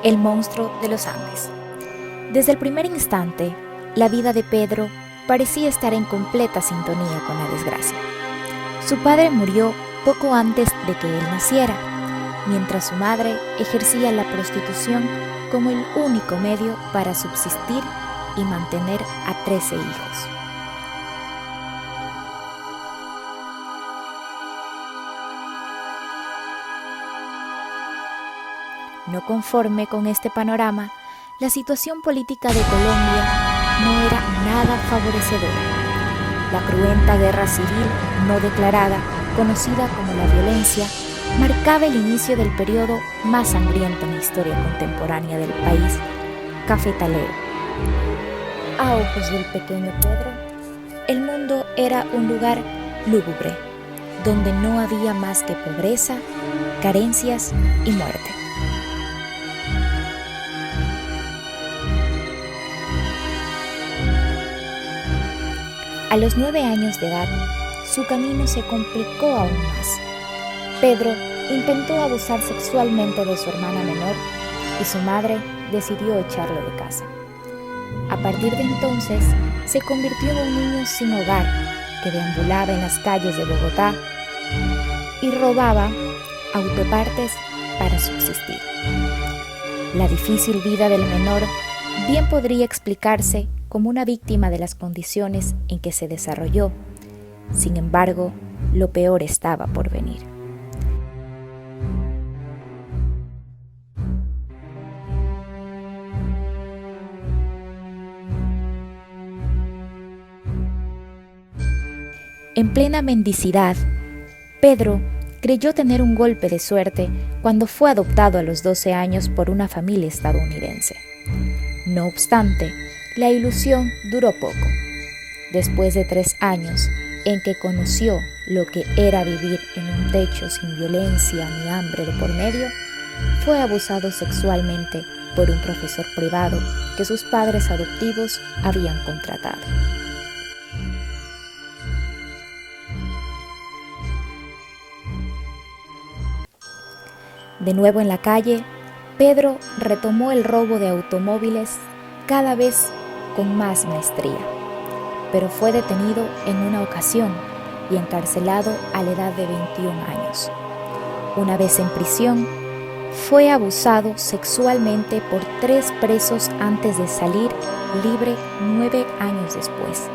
El monstruo de los Andes. Desde el primer instante, la vida de Pedro parecía estar en completa sintonía con la desgracia. Su padre murió poco antes de que él naciera, mientras su madre ejercía la prostitución como el único medio para subsistir y mantener a 13 hijos. No conforme con este panorama, la situación política de Colombia no era nada favorecedora. La cruenta guerra civil no declarada, conocida como la violencia, marcaba el inicio del periodo más sangriento en la historia contemporánea del país cafetalero. A ojos del pequeño Pedro, el mundo era un lugar lúgubre, donde no había más que pobreza, carencias y muerte. A los 9 años de edad, su camino se complicó aún más. Pedro intentó abusar sexualmente de su hermana menor y su madre decidió echarlo de casa. A partir de entonces, se convirtió en un niño sin hogar que deambulaba en las calles de Bogotá y robaba autopartes para subsistir. La difícil vida del menor bien podría explicarse como una víctima de las condiciones en que se desarrolló. Sin embargo, lo peor estaba por venir. En plena mendicidad, Pedro creyó tener un golpe de suerte cuando fue adoptado a los 12 años por una familia estadounidense. No obstante, la ilusión duró poco. Después de 3 años en que conoció lo que era vivir en un techo sin violencia ni hambre de por medio, fue abusado sexualmente por un profesor privado que sus padres adoptivos habían contratado. De nuevo en la calle, Pedro retomó el robo de automóviles cada vez con más maestría, pero fue detenido en una ocasión y encarcelado a la edad de 21 años. Una vez en prisión, fue abusado sexualmente por 3 presos antes de salir libre 9 años después,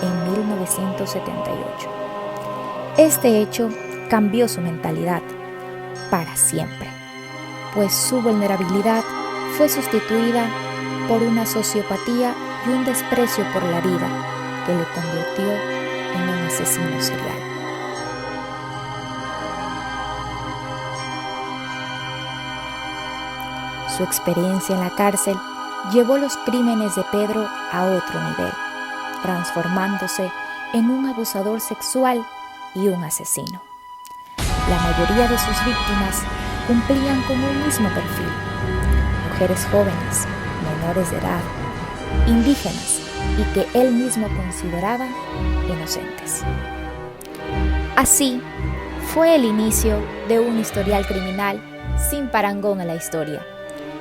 en 1978. Este hecho cambió su mentalidad para siempre, pues su vulnerabilidad fue sustituida por una sociopatía y un desprecio por la vida que lo convirtió en un asesino serial. Su experiencia en la cárcel llevó los crímenes de Pedro a otro nivel, transformándose en un abusador sexual y un asesino. La mayoría de sus víctimas cumplían con un mismo perfil: mujeres jóvenes, menores de edad, indígenas y que él mismo consideraba inocentes. Así fue el inicio de un historial criminal sin parangón en la historia,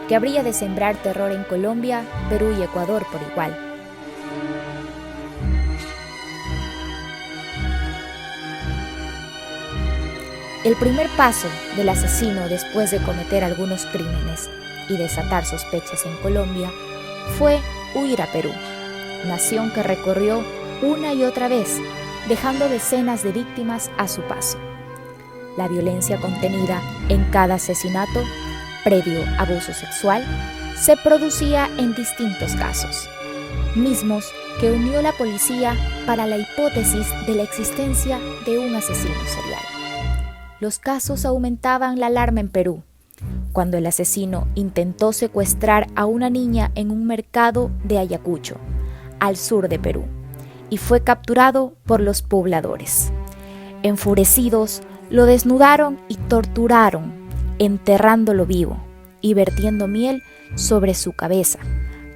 que habría de sembrar terror en Colombia, Perú y Ecuador por igual. El primer paso del asesino después de cometer algunos crímenes y desatar sospechas en Colombia fue huir a Perú, nación que recorrió una y otra vez, dejando decenas de víctimas a su paso. La violencia contenida en cada asesinato, previo abuso sexual, se producía en distintos casos, mismos que unió la policía para la hipótesis de la existencia de un asesino serial. Los casos aumentaban la alarma en Perú, cuando el asesino intentó secuestrar a una niña en un mercado de Ayacucho, al sur de Perú, y fue capturado por los pobladores. Enfurecidos, lo desnudaron y torturaron, enterrándolo vivo y vertiendo miel sobre su cabeza,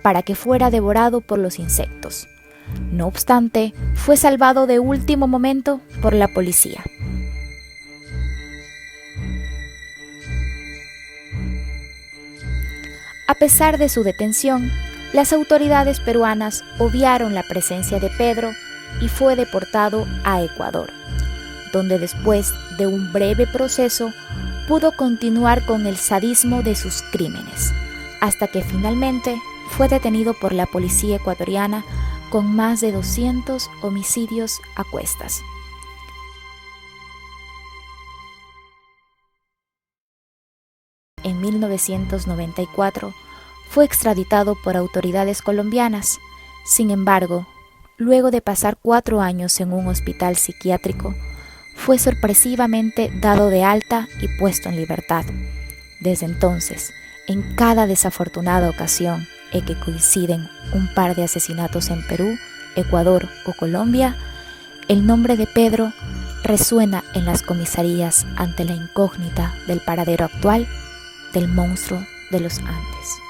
para que fuera devorado por los insectos. No obstante, fue salvado de último momento por la policía. A pesar de su detención, las autoridades peruanas obviaron la presencia de Pedro y fue deportado a Ecuador, donde después de un breve proceso pudo continuar con el sadismo de sus crímenes, hasta que finalmente fue detenido por la policía ecuatoriana con más de 200 homicidios a cuestas. En 1994 fue extraditado por autoridades colombianas. Sin embargo, luego de pasar 4 años en un hospital psiquiátrico, fue sorpresivamente dado de alta y puesto en libertad. Desde entonces, en cada desafortunada ocasión en que coinciden un par de asesinatos en Perú, Ecuador o Colombia, el nombre de Pedro resuena en las comisarías ante la incógnita del paradero actual del monstruo de los Andes.